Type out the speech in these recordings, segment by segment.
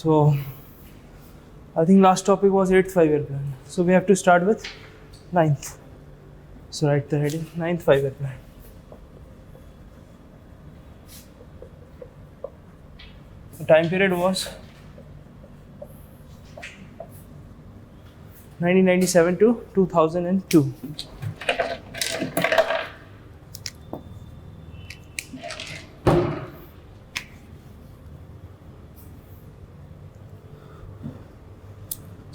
So I think last topic was 8th 5-year plan. So we have to start with 9th. So write the heading 9th 5-year plan. The time period was 1997 to 2002.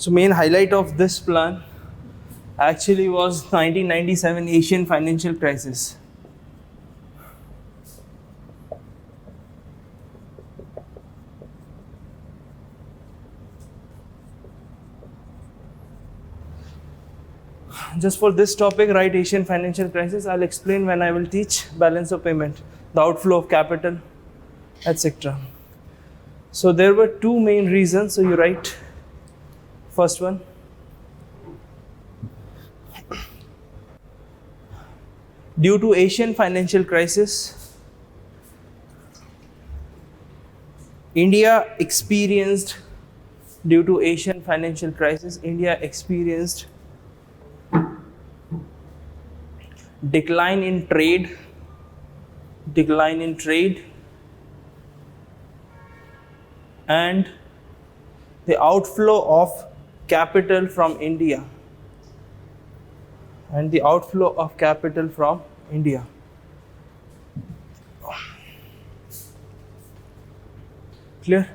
So main highlight of this plan actually was 1997 Asian financial crisis. Just for this topic, write Asian financial crisis. I'll explain when I will teach balance of payment, the outflow of capital, etc. So there were two main reasons. So you write first one. Due to Asian financial crisis, India experienced decline in trade and the outflow of capital from India. Clear?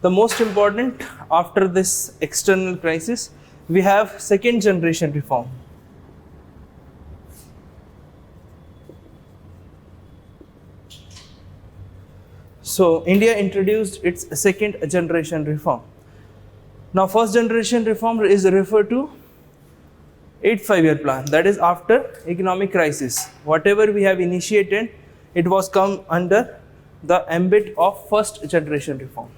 The most important after this external crisis, we have second generation reform. So India introduced its second generation reform. Now first generation reform is referred to 8th 5-year plan, that is after economic crisis. Whatever we have initiated, it was come under the ambit of first generation reform.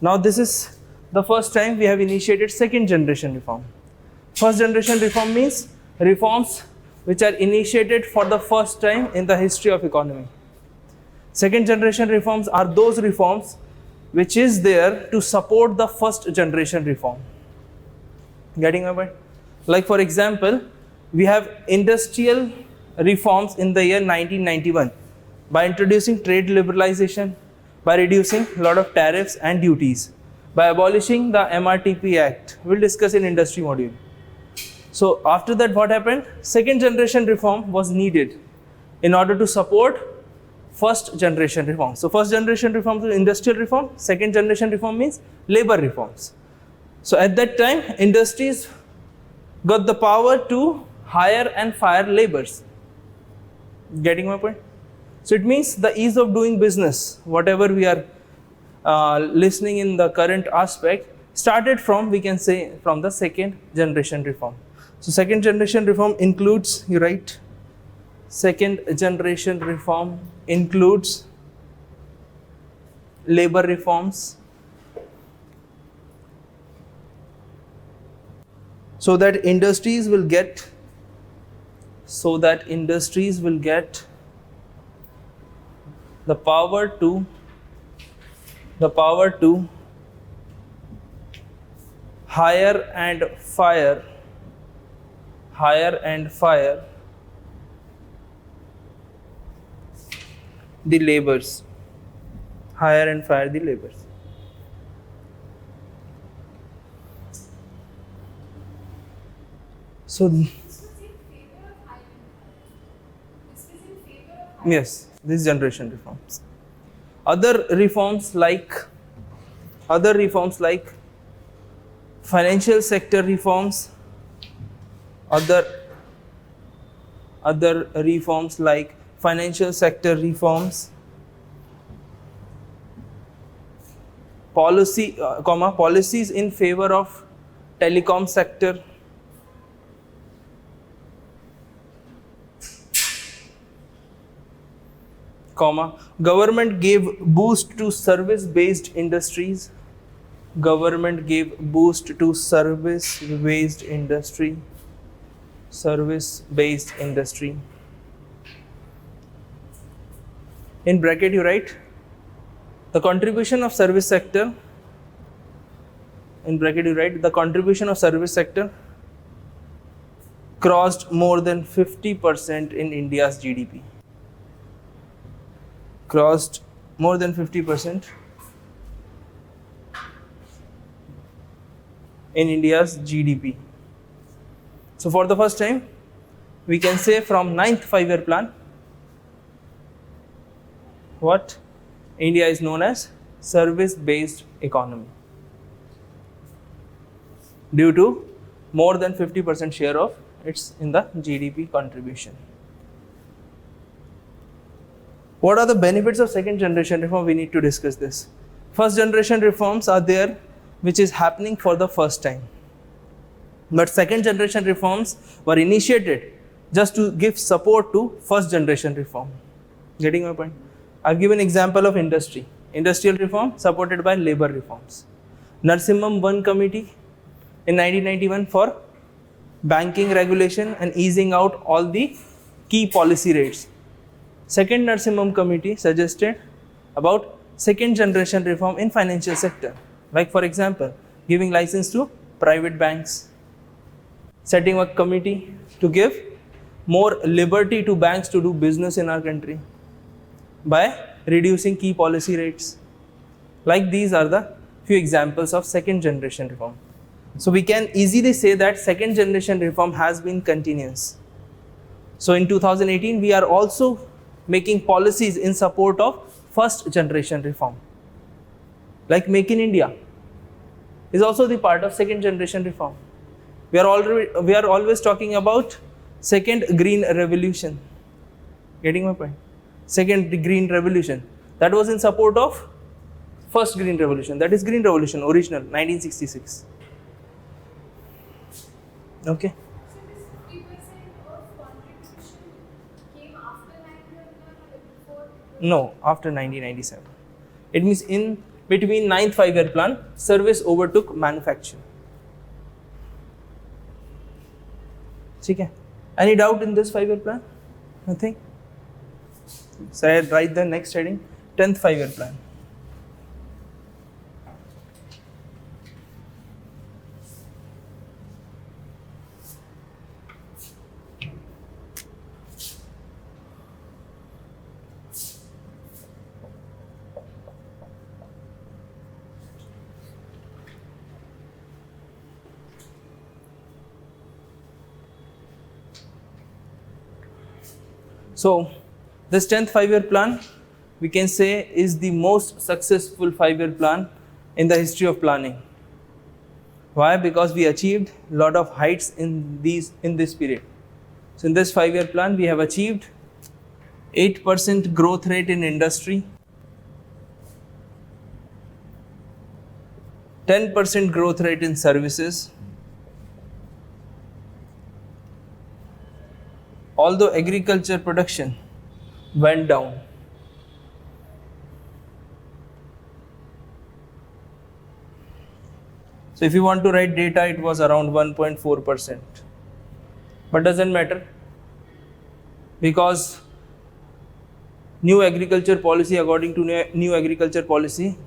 Now this is the first time we have initiated second generation reform. First generation reform means reforms which are initiated for the first time in the history of economy. Second generation reforms are those reforms which is there to support the first generation reform. Getting my point? Like for example, we have industrial reforms in the year 1991 by introducing trade liberalization, by reducing a lot of tariffs and duties, by abolishing the MRTP Act. We'll discuss in industry module. So after that, what happened? Second generation reform was needed in order to support first generation reform. So first generation reform is industrial reform, second generation reform means labor reforms. So at that time, industries got the power to hire and fire laborers. Getting my point? So it means the ease of doing business, whatever we are listening in the current aspect, started from, we can say, from the second generation reform. So second generation reform includes, you write, second generation reform includes labor reforms, so that industries will get the power to hire and fire the laborers. So yes, this generation reforms. Other reforms like financial sector reforms, other reforms like financial sector reforms, policies in favor of telecom sector, government gave boost to service-based industries. In bracket you write the contribution of service sector, in bracket you write, the contribution of service sector crossed more than 50% in India's GDP. Crossed more than 50% in India's GDP. So for the first time, we can say from 9th 5-year plan, what India is known as service-based economy, due to more than 50% share of its in the GDP contribution. What are the benefits of second generation reform? We need to discuss this. First generation reforms are there, which is happening for the first time. But second generation reforms were initiated just to give support to first generation reform. Getting my point? I've given example of industry. Industrial reform supported by labor reforms. Narsimham I committee in 1991 for banking regulation and easing out all the key policy rates. Second Narsimham committee suggested about second generation reform in financial sector. Like for example, giving license to private banks, setting a committee to give more liberty to banks to do business in our country by reducing key policy rates. Like these are the few examples of second generation reform. So we can easily say that second generation reform has been continuous. So in 2018, we are also making policies in support of first generation reform. Like Make in India is also the part of second generation reform. We are always talking about second green revolution. Getting my point? Second green revolution. That was in support of first green revolution. That is green revolution, original, 1966. Okay. So this 50% of contribution came after 1991 or before? No, after 1997. It means in between 9th 5-year plan, service overtook manufacture. Okay. Any doubt in this 5-year plan? Nothing? So I write the next heading, 10th 5-year plan. So this 10th 5-year plan, we can say, is the most successful 5-year plan in the history of planning. Why? Because we achieved a lot of heights in this period. So in this 5-year plan, we have achieved 8% growth rate in industry, 10% growth rate in services. Although agriculture production went down. So if you want to write data, it was around 1.4%. But doesn't matter, because new agriculture policy, according to new agriculture policy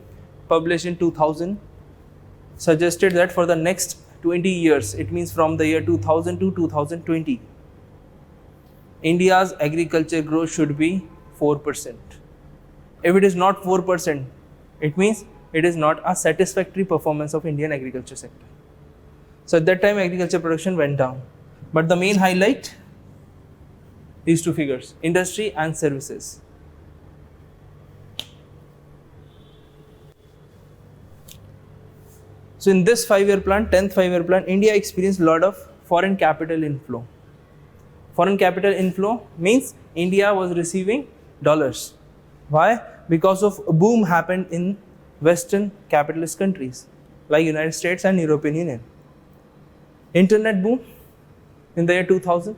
published in 2000, suggested that for the next 20 years, it means from the year 2000 to 2020, India's agriculture growth should be 4%. If it is not 4%, it means it is not a satisfactory performance of Indian agriculture sector. So at that time, agriculture production went down. But the main highlight, these two figures, industry and services. So in this 5-year plan, 10th 5-year plan, India experienced a lot of foreign capital inflow. Foreign capital inflow means India was receiving dollars. Why? Because of a boom happened in Western capitalist countries like United States and European Union. Internet boom in the year 2000,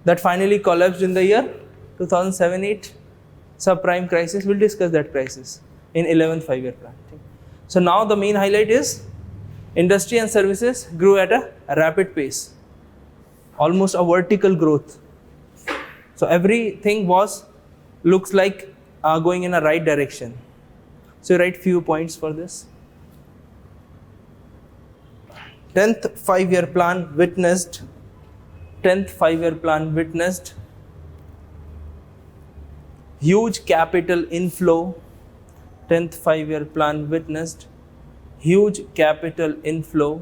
that finally collapsed in the year 2007-8. Subprime crisis, we'll discuss that crisis in 11th 5-year plan. So now the main highlight is industry and services grew at a rapid pace, almost a vertical growth. So everything looks like going in a right direction. So write few points for this. 10th 5-year plan witnessed 10th 5-year plan witnessed huge capital inflow. 10th 5-year plan witnessed huge capital inflow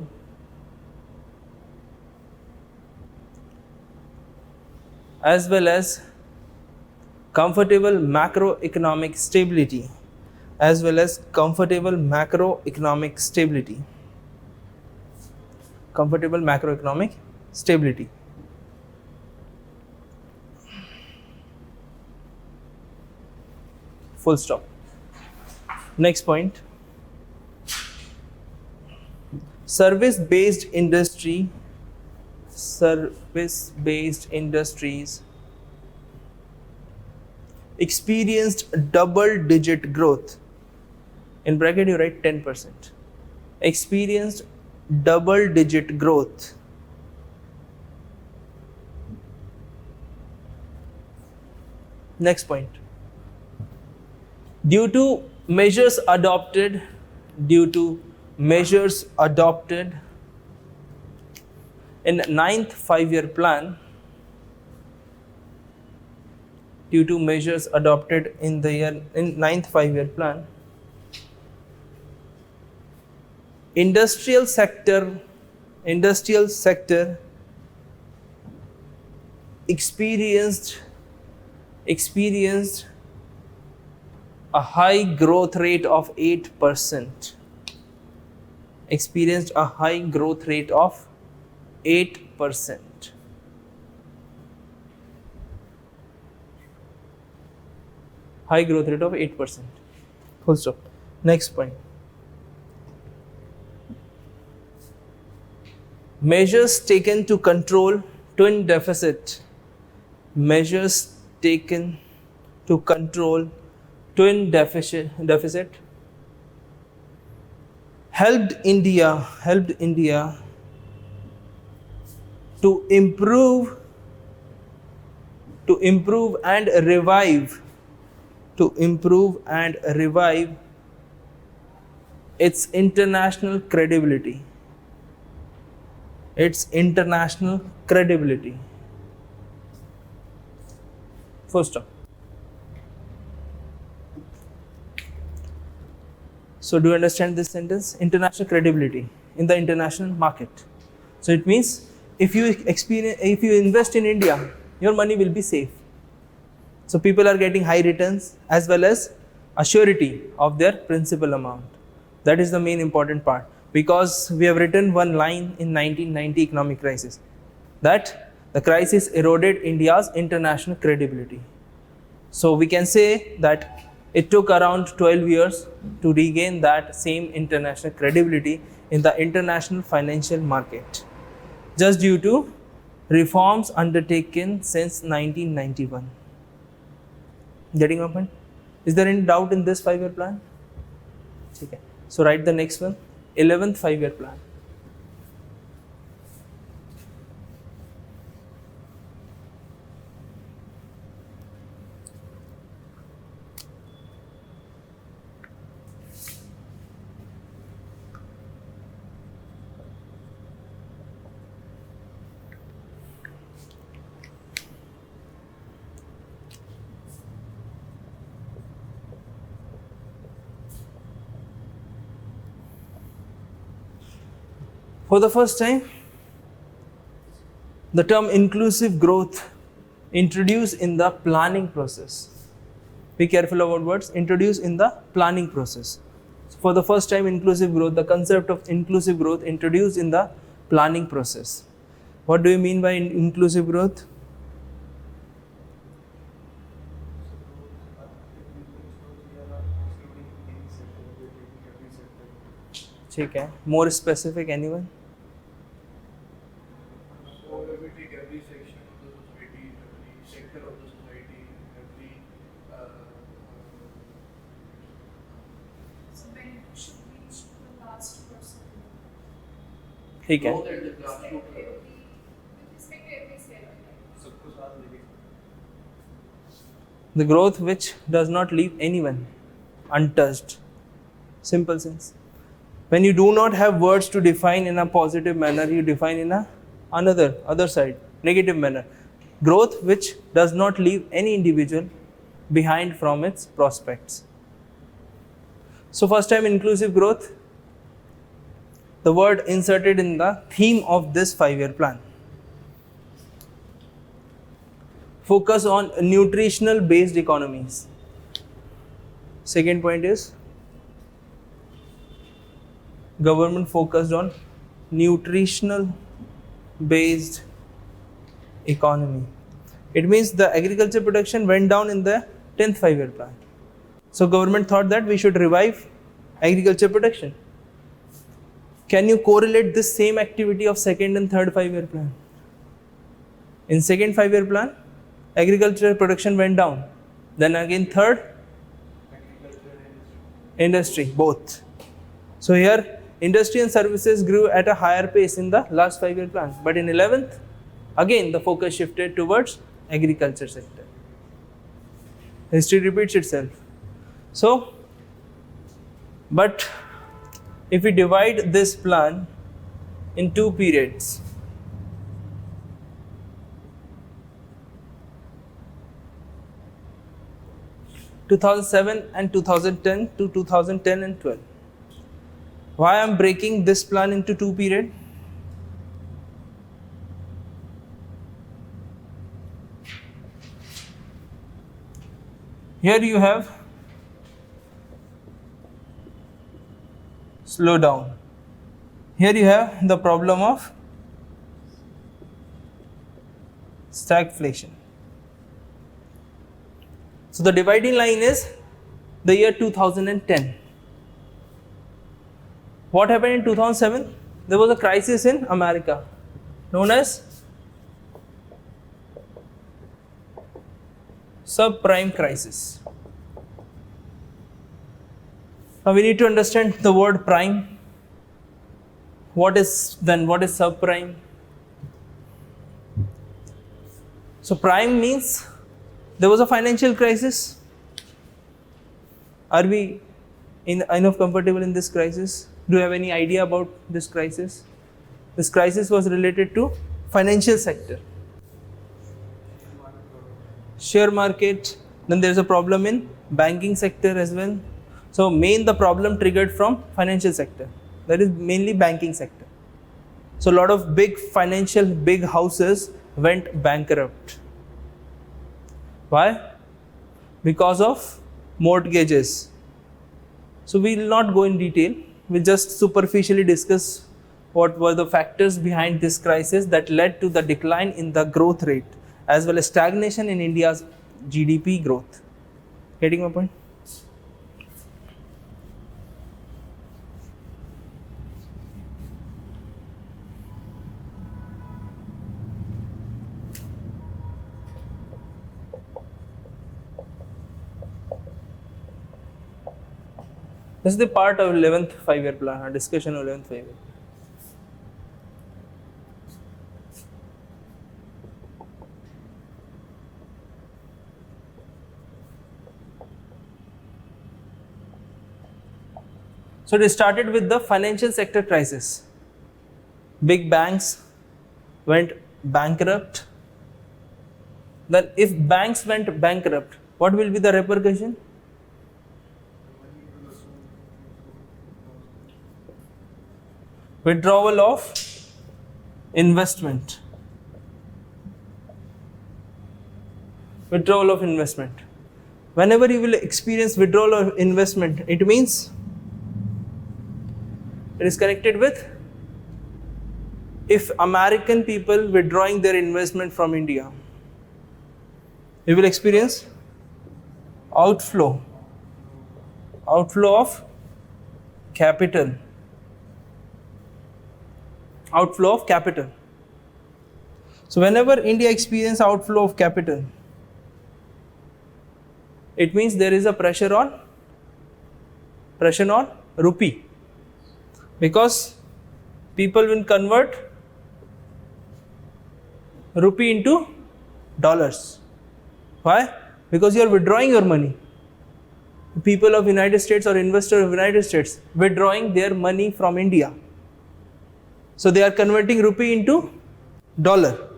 as well as comfortable macroeconomic stability. As well as comfortable macroeconomic stability. Comfortable macroeconomic stability. Full stop. Next point. Service-based industries experienced double-digit growth. In bracket you write 10%. Experienced double-digit growth. Next point. Due to measures adopted in 9th 5-year plan, due to measures adopted in 9th 5-year plan, industrial sector experienced a high growth rate of 8%. Experienced a high growth rate of 8%. High growth rate of 8%. Full stop. Next point. Measures taken to control twin deficit. Measures taken to control twin deficit helped India to improve and revive its international credibility. First stop. So do you understand this sentence? International credibility in the international market. So it means if you invest in India, your money will be safe. So people are getting high returns as well as a surety of their principal amount. That is the main important part, because we have written one line in 1990 economic crisis that the crisis eroded India's international credibility. So we can say that it took around 12 years to regain that same international credibility in the international financial market, just due to reforms undertaken since 1991. Getting my point? Is there any doubt in this 5-year plan? Okay. So write the next one, 11th 5-year plan. For the first time, the term inclusive growth introduced in the planning process. Be careful about words. Introduced in the planning process. So for the first time, inclusive growth, the concept of inclusive growth introduced in the planning process. What do you mean by inclusive growth? ठीक है. More specific, anyone? So if we take every section of the society, every sector of the society, every So benefit should reach to the last person. ठीक है. know that the class should With respect to every sector. सबको साथ लेके The growth which does not leave anyone untouched. Simple sense. When you do not have words to define in a positive manner, you define in a other side, negative manner. Growth which does not leave any individual behind from its prospects. So first time inclusive growth, the word inserted in the theme of this 5-year plan. Focus on nutritional based economies. Second point is government focused on nutritional based economy. It means the agriculture production went down in the 10th 5-year plan. So government thought that we should revive agriculture production. Can you correlate this same activity of second and third 5-year plan? In second 5-year plan, agriculture production went down. Then again third, industry, both. So here industry and services grew at a higher pace in the last 5-year plan. But in 11th, again the focus shifted towards agriculture sector. History repeats itself. So, but if we divide this plan in 2 periods, (2007 and 2010 to 2010 and 12). Why I am breaking this plan into 2 periods? Here you have slowdown. Here you have the problem of stagflation. So the dividing line is the year 2010. What happened in 2007? There was a crisis in America known as Subprime Crisis. Now we need to understand the word prime. What is subprime? So prime means there was a financial crisis. Are we enough comfortable in this crisis? Do you have any idea about this crisis? This crisis was related to financial sector. Share market, then there is a problem in banking sector as well. So the problem triggered from financial sector, that is mainly banking sector. So a lot of big houses went bankrupt. Why? Because of mortgages. So we will not go in detail, we'll just superficially discuss what were the factors behind this crisis that led to the decline in the growth rate as well as stagnation in India's GDP growth. Getting my point? This is the part of 11th 5-year plan, our discussion of 11th 5-year. So it started with the financial sector crisis. Big banks went bankrupt. Then if banks went bankrupt, what will be the repercussion? Withdrawal of investment. Withdrawal of investment. Whenever you will experience withdrawal of investment, it means it is connected with if American people withdrawing their investment from India, you will experience outflow of capital. Outflow of capital. So whenever India experiences outflow of capital, it means there is a pressure on rupee, because people will convert rupee into dollars. Why? Because you are withdrawing your money. people of United States or investors of United States withdrawing their money from India. So they are converting rupee into dollar.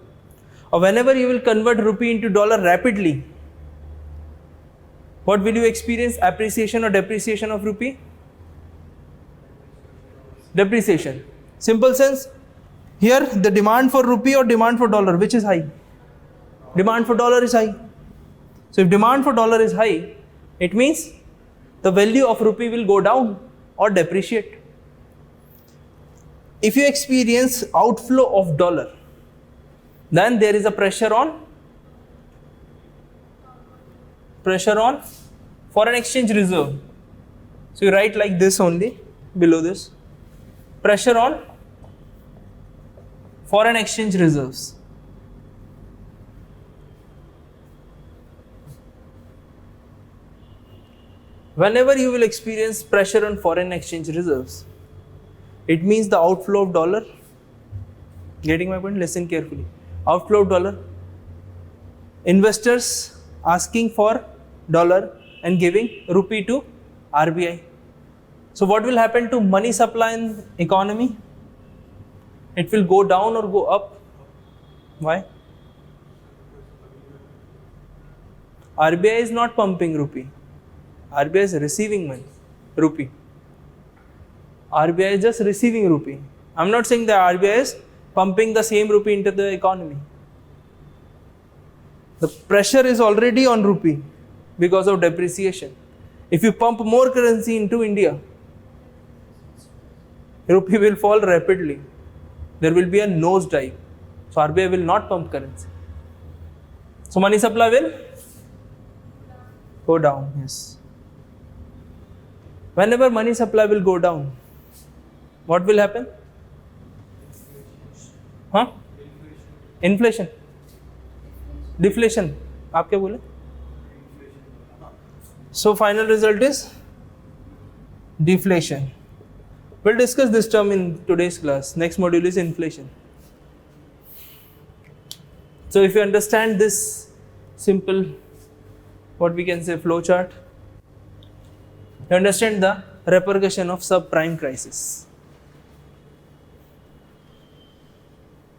Or whenever you will convert rupee into dollar rapidly, what will you experience? Appreciation or depreciation of rupee? Depreciation. Simple sense. Here the demand for rupee or demand for dollar, which is high? Demand for dollar is high. So if demand for dollar is high, it means the value of rupee will go down or depreciate. If you experience outflow of dollar, then there is a pressure on foreign exchange reserve. So you write like this only below this. Pressure on foreign exchange reserves. Whenever you will experience pressure on foreign exchange reserves, it means the outflow of dollar. Getting my point? Listen carefully. Outflow of dollar. Investors asking for dollar and giving rupee to RBI. So what will happen to money supply in economy? It will go down or go up. Why? RBI is not pumping rupee. RBI is receiving money, rupee. RBI is just receiving rupee. I'm not saying that RBI is pumping the same rupee into the economy. The pressure is already on rupee because of depreciation. If you pump more currency into India, rupee will fall rapidly. There will be a nosedive. So RBI will not pump currency. So money supply will go down. Yes. Whenever money supply will go down, what will happen? Huh? Inflation. Deflation. आप क्या बोले? So final result is deflation. We'll discuss this term in today's class. Next module is inflation. So if you understand this simple, what we can say, flow chart, you understand the repercussion of subprime crisis.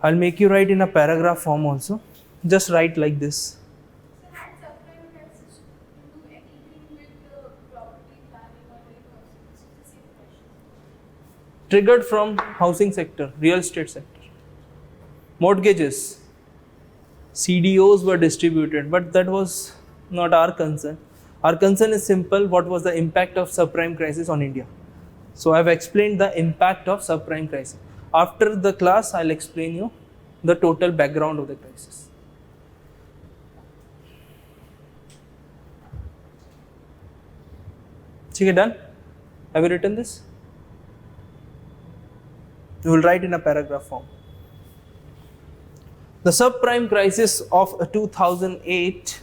I'll make you write in a paragraph form also. Just write like this. So had subprime crisis to do anything with the property planning or like it's the same question. Triggered from housing sector, real estate sector. Mortgages, CDOs were distributed, but that was not our concern. Our concern is simple: what was the impact of subprime crisis on India? So I have explained the impact of subprime crisis. After the class, I'll explain you the total background of the crisis. Okay, done? Have you written this? You will write in a paragraph form. The subprime crisis of 2008,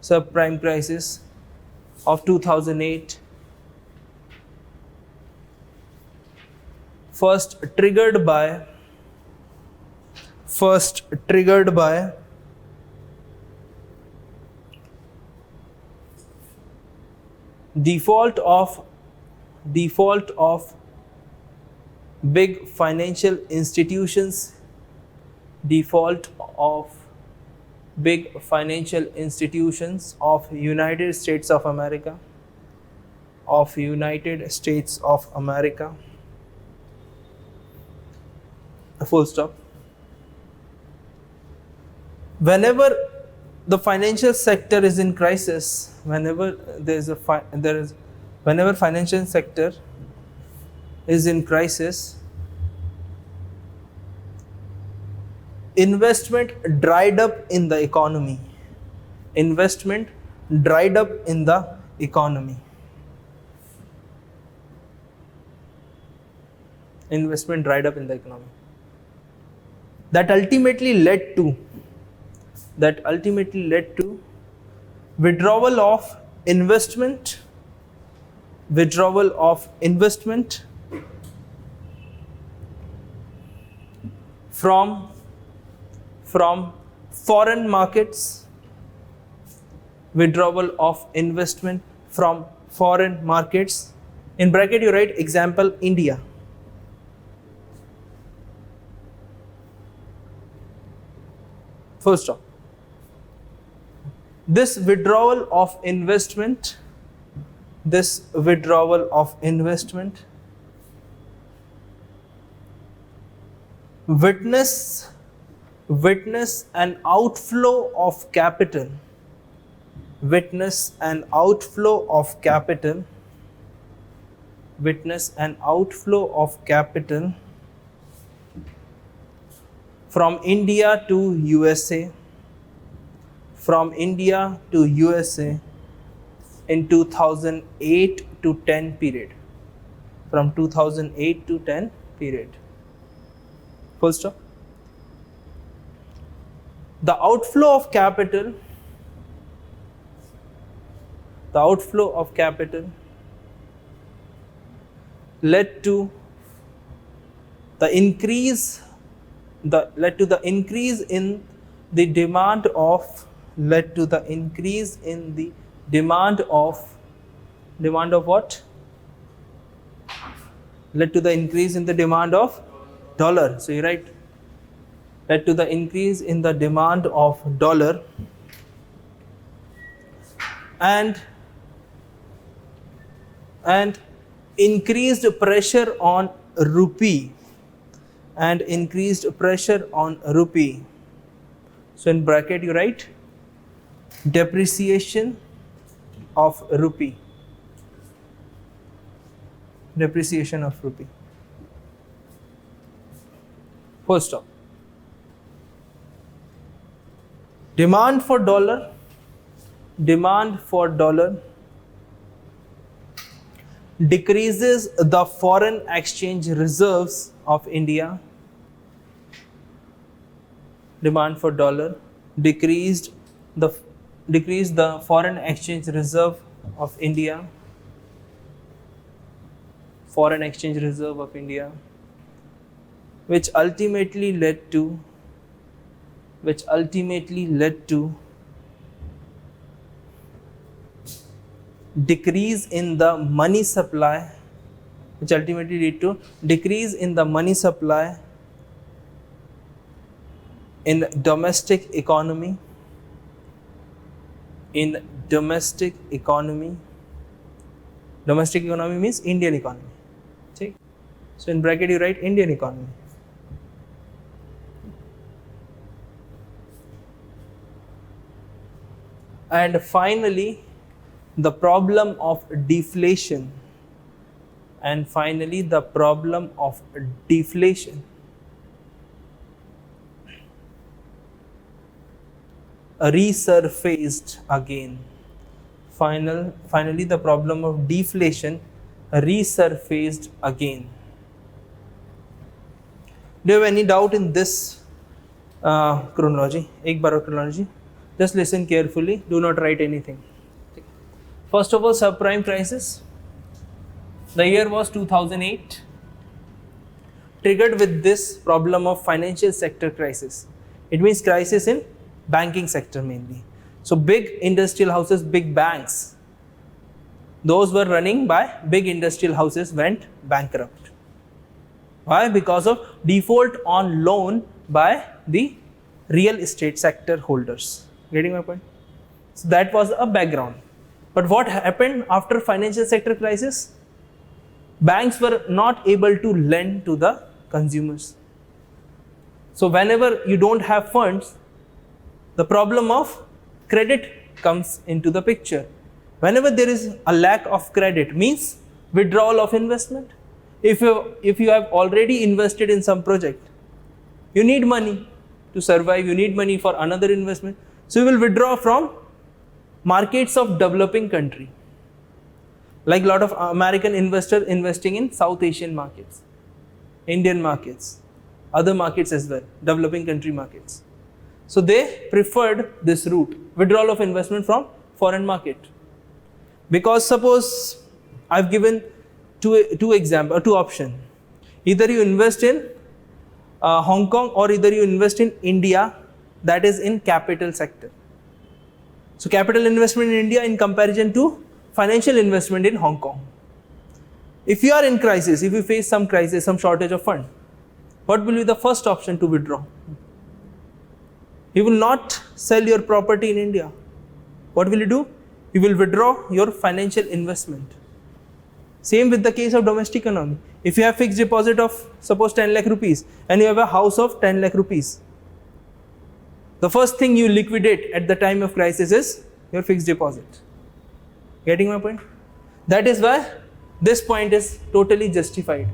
subprime crisis of 2008, first triggered by default of big financial institutions, of United States of America, full stop. Whenever the financial sector is in crisis, whenever financial sector is in crisis, investment dried up in the economy. Investment dried up in the economy. Investment dried up in the economy. That ultimately led to withdrawal of investment from foreign markets withdrawal of investment from foreign markets. In bracket you write example India. First off, this withdrawal of investment witness an outflow of capital from India to USA in 2008 to 10 period. From 2008 to 10 period. Full stop. The outflow of capital led to the increase in the demand of dollar. So you write led to the increase in the demand of dollar and increased pressure on rupee. So in bracket you write depreciation of rupee. First stop. Demand for dollar decreases the foreign exchange reserves of India. Demand for dollar decreased the foreign exchange reserve of India. Which ultimately led to decrease in the money supply, in domestic economy. Domestic economy means Indian economy. Okay? So in bracket you write Indian economy. And finally, the problem of deflation. Resurfaced again. Finally, the problem of deflation resurfaced again. Do you have any doubt in this chronology? Ek bar chronology. Just listen carefully. Do not write anything. First of all, subprime crisis. The year was 2008. Triggered with this problem of financial sector crisis. It means crisis in banking sector mainly. So big industrial houses, big banks, those were running by big industrial houses went bankrupt. Why? Because of default on loan by the real estate sector holders. Getting my point? So that was a background. But what happened after financial sector crisis? Banks were not able to lend to the consumers. So whenever you don't have funds, the problem of credit comes into the picture. Whenever there is a lack of credit, means withdrawal of investment. If you have already invested in some project, you need money to survive, you need money for another investment. So you will withdraw from markets of developing country. Like a lot of American investors investing in South Asian markets, Indian markets, other markets as well, developing country markets. So they preferred this route, withdrawal of investment from foreign market. Because suppose I've given two options. Either you invest in Hong Kong or either you invest in India, that is in capital sector. So capital investment in India in comparison to financial investment in Hong Kong. If you are in crisis, if you face some crisis, some shortage of fund, what will be the first option to withdraw? You will not sell your property in India. What will you do? You will withdraw your financial investment. Same with the case of domestic economy. If you have fixed deposit of suppose 10 lakh rupees and you have a house of 10 lakh rupees, the first thing you liquidate at the time of crisis is your fixed deposit. Getting my point? That is why this point is totally justified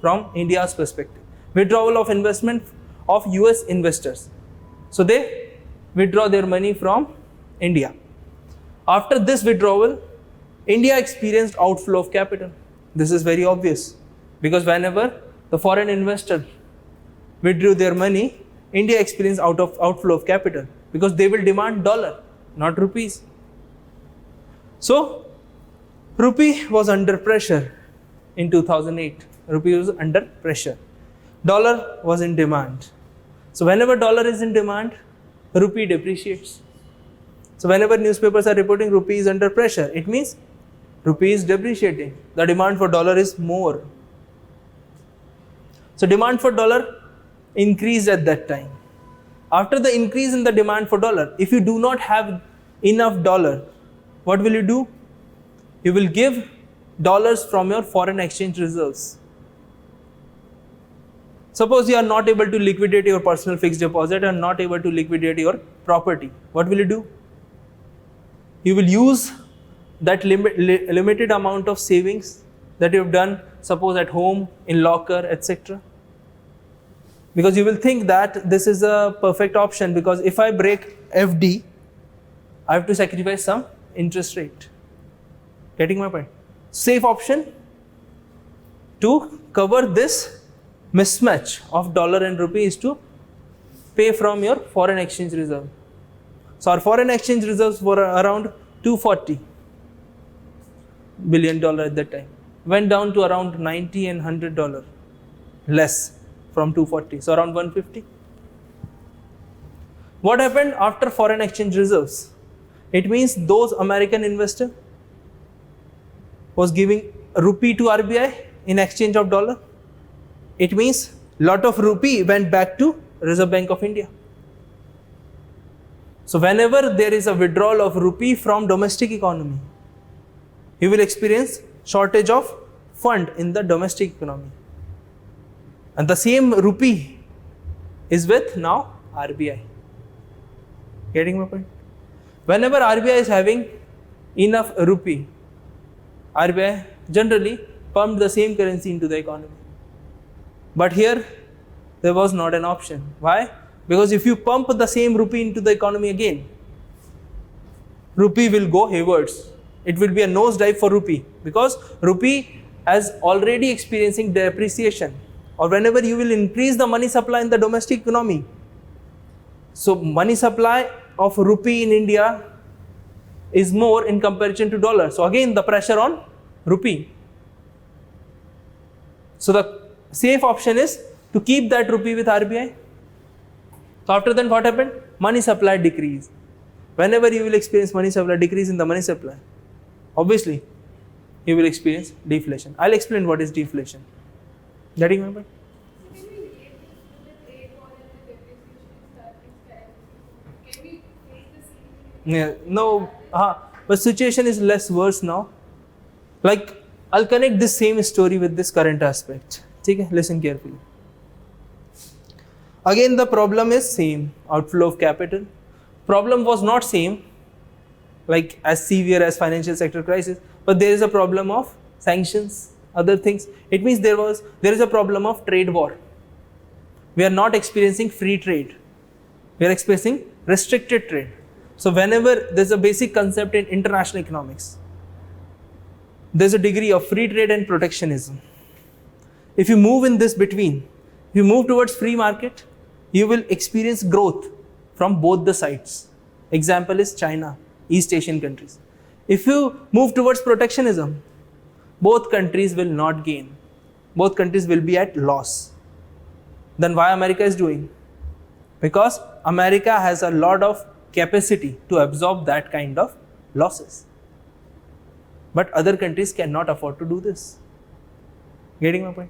from India's perspective. Withdrawal of investment of US investors. So they withdraw their money from India. After this withdrawal, India experienced outflow of capital. This is very obvious because whenever the foreign investor withdrew their money, India experienced outflow of capital because they will demand dollar, not rupees. So rupee was under pressure in 2008. Rupee was under pressure. Dollar was in demand. So whenever dollar is in demand, rupee depreciates. So whenever newspapers are reporting rupee is under pressure, it means rupee is depreciating. The demand for dollar is more. So demand for dollar increased at that time. After the increase in the demand for dollar, if you do not have enough dollar, what will you do? You will give dollars from your foreign exchange reserves. Suppose you are not able to liquidate your personal fixed deposit and not able to liquidate your property. What will you do? You will use that limited amount of savings that you have done, suppose at home, in locker, etc. Because you will think that this is a perfect option because if I break FD, I have to sacrifice some interest rate. Getting my point? Safe option to cover this mismatch of dollar and rupee is to pay from your foreign exchange reserve. So our foreign exchange reserves were around $240 billion at that time. Went down to around $90 and $100 less from 240, so around 150. What happened after foreign exchange reserves? It means those American investor was giving rupee to RBI in exchange of dollar. It means lot of rupee went back to Reserve Bank of India. So whenever there is a withdrawal of rupee from domestic economy, you will experience shortage of fund in the domestic economy. And the same rupee is with now RBI. Getting my point? Whenever RBI is having enough rupee, RBI generally pumped the same currency into the economy. But here, there was not an option. Why? Because if you pump the same rupee into the economy again, rupee will go haywards. It will be a nosedive for rupee because rupee is already experiencing depreciation. Or whenever you will increase the money supply in the domestic economy, so money supply of rupee in India is more in comparison to dollar. So again the pressure on rupee. So the safe option is to keep that rupee with RBI. So after then what happened? Money supply decrease. Whenever you will experience money supply decrease in the money supply, obviously you will experience deflation. I'll explain what is deflation. Getting my point? Can we relate this to the trade war and the depreciation starting currently? Can we face the same thing? Yeah, no, but situation is less worse now. Like, I'll connect this same story with this current aspect. Okay, listen carefully. Again, the problem is same, outflow of capital. Problem was not same, like as severe as financial sector crisis, but there is a problem of sanctions, other things. It means there is a problem of trade war. We are not experiencing free trade. We are experiencing restricted trade. So whenever there's a basic concept in international economics, there's a degree of free trade and protectionism. If you move in this between, if you move towards free market, you will experience growth from both the sides. Example is China, East Asian countries. If you move towards protectionism, both countries will not gain. Both countries will be at loss. Then why America is doing? Because America has a lot of capacity to absorb that kind of losses. But other countries cannot afford to do this. Getting my point?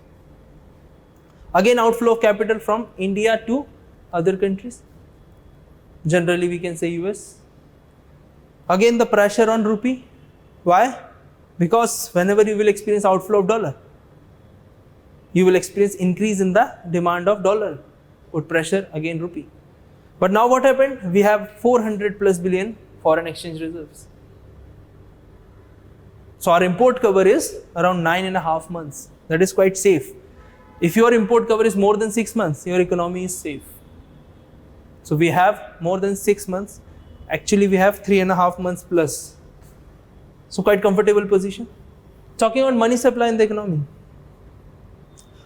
Again, outflow of capital from India to other countries. Generally, we can say US. Again, the pressure on rupee. Why? Because whenever you will experience outflow of dollar, you will experience increase in the demand of dollar, would pressure again rupee. But now what happened? We have 400 plus billion foreign exchange reserves. So our import cover is around 9.5 months. That is quite safe. If your import cover is more than 6 months, your economy is safe. So we have more than 6 months. Actually, we have 3.5 months plus. So quite comfortable position. Talking about money supply in the economy.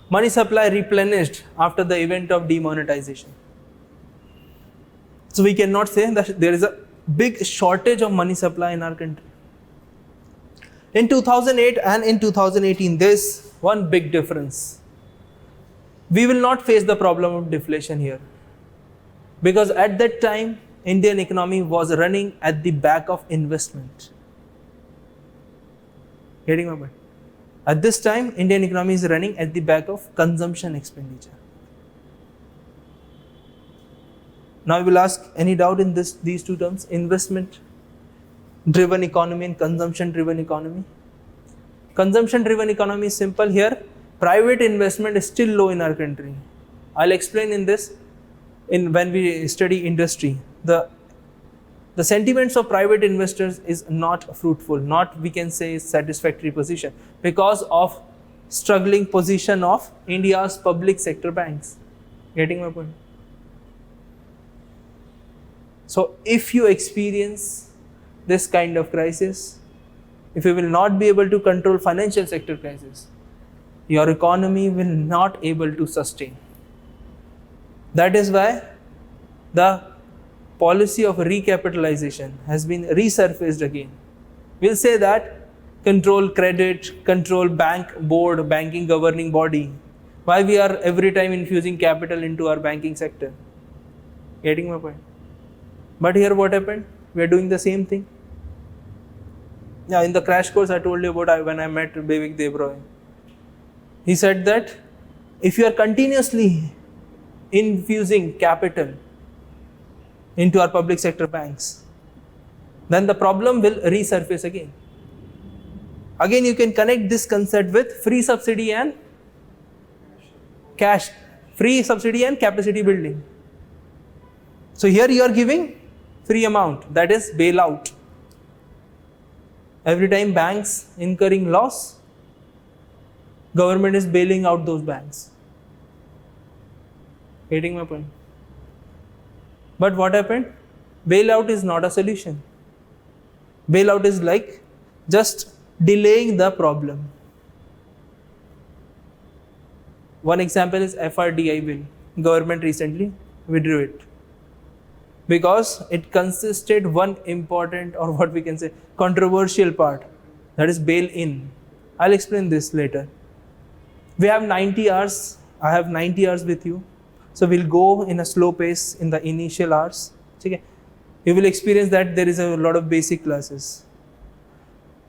Money supply replenished after the event of demonetization. So we cannot say that there is a big shortage of money supply in our country. In 2008 and in 2018, there is one big difference. We will not face the problem of deflation here. Because at that time, Indian economy was running at the back of investment. Getting my point? At this time, Indian economy is running at the back of consumption expenditure. Now, I will ask any doubt in these two terms: investment driven economy and consumption driven economy. Consumption driven economy is simple here. Private investment is still low in our country. I'll explain in this when we study industry. The sentiments of private investors is not fruitful, not we can say satisfactory position, because of struggling position of India's public sector banks. Getting my point? So if you experience this kind of crisis, if you will not be able to control financial sector crisis, your economy will not able to sustain. That is why the policy of recapitalization has been resurfaced again. We'll say that control credit, control bank board, banking governing body. Why we are every time infusing capital into our banking sector? Getting my point? But here what happened? We are doing the same thing. Yeah, in the crash course I told you about when I met Bevik Debroy. He said that if you are continuously infusing capital into our public sector banks, then the problem will resurface again. Again, you can connect this concept with free subsidy and cash, free subsidy and capacity building. So here you are giving free amount, that is bailout. Every time banks incurring loss, government is bailing out those banks. Getting my point? But what happened? Bailout is not a solution. Bailout is like just delaying the problem. One example is FRDI bill. Government recently withdrew it because it consisted one important, or what we can say, controversial part, that is bail-in. I'll explain this later. We have 90 hours. I have 90 hours with you. So we'll go in a slow pace in the initial hours. Okay? You will experience that there is a lot of basic classes.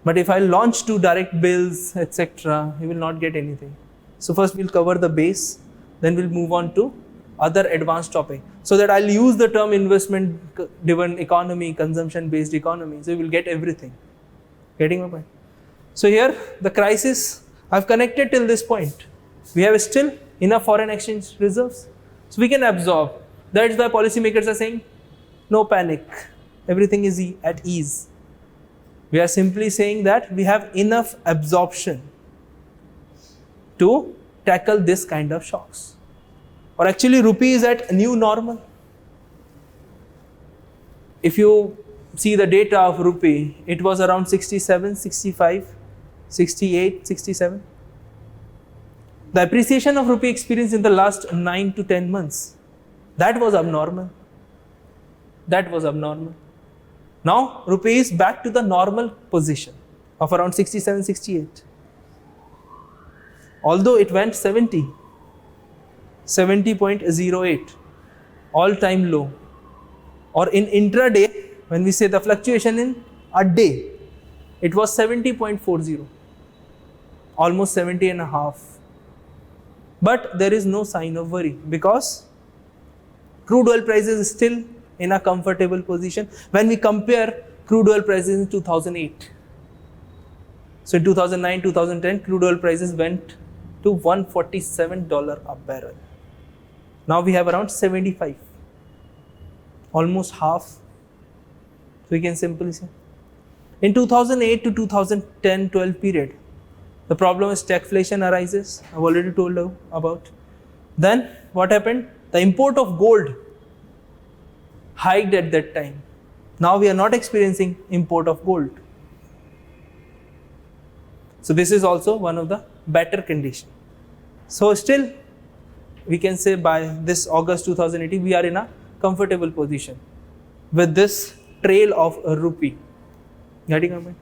But if I launch 2 direct bills, etc., you will not get anything. So first we'll cover the base, then we'll move on to other advanced topic. So that I'll use the term investment driven economy, consumption based economy. So you will get everything. Getting my point? So here the crisis, I've connected till this point. We have still enough foreign exchange reserves. So we can absorb. That's why policymakers are saying, no panic. Everything is at ease. We are simply saying that we have enough absorption to tackle this kind of shocks. Or actually rupee is at new normal. If you see the data of rupee, it was around 67, 65, 68, 67. The appreciation of rupee experienced in the last 9 to 10 months, that was abnormal. That was abnormal. Now rupee is back to the normal position of around 67, 68. Although it went 70.08, all-time low. or in intraday, when we say the fluctuation in a day, it was 70.40, almost 70 and a half. But there is no sign of worry because crude oil prices is still in a comfortable position when we compare crude oil prices in 2008. So in 2009, 2010, crude oil prices went to $147 a barrel. Now we have around 75, almost half. So we can simply say, in 2008 to 2010-12 period, the problem is stagflation arises. I've already told you about. Then what happened? The import of gold hiked at that time. Now we are not experiencing import of gold. So this is also one of the better condition. So still, we can say by this August 2018, we are in a comfortable position with this trail of a rupee. Getting my point?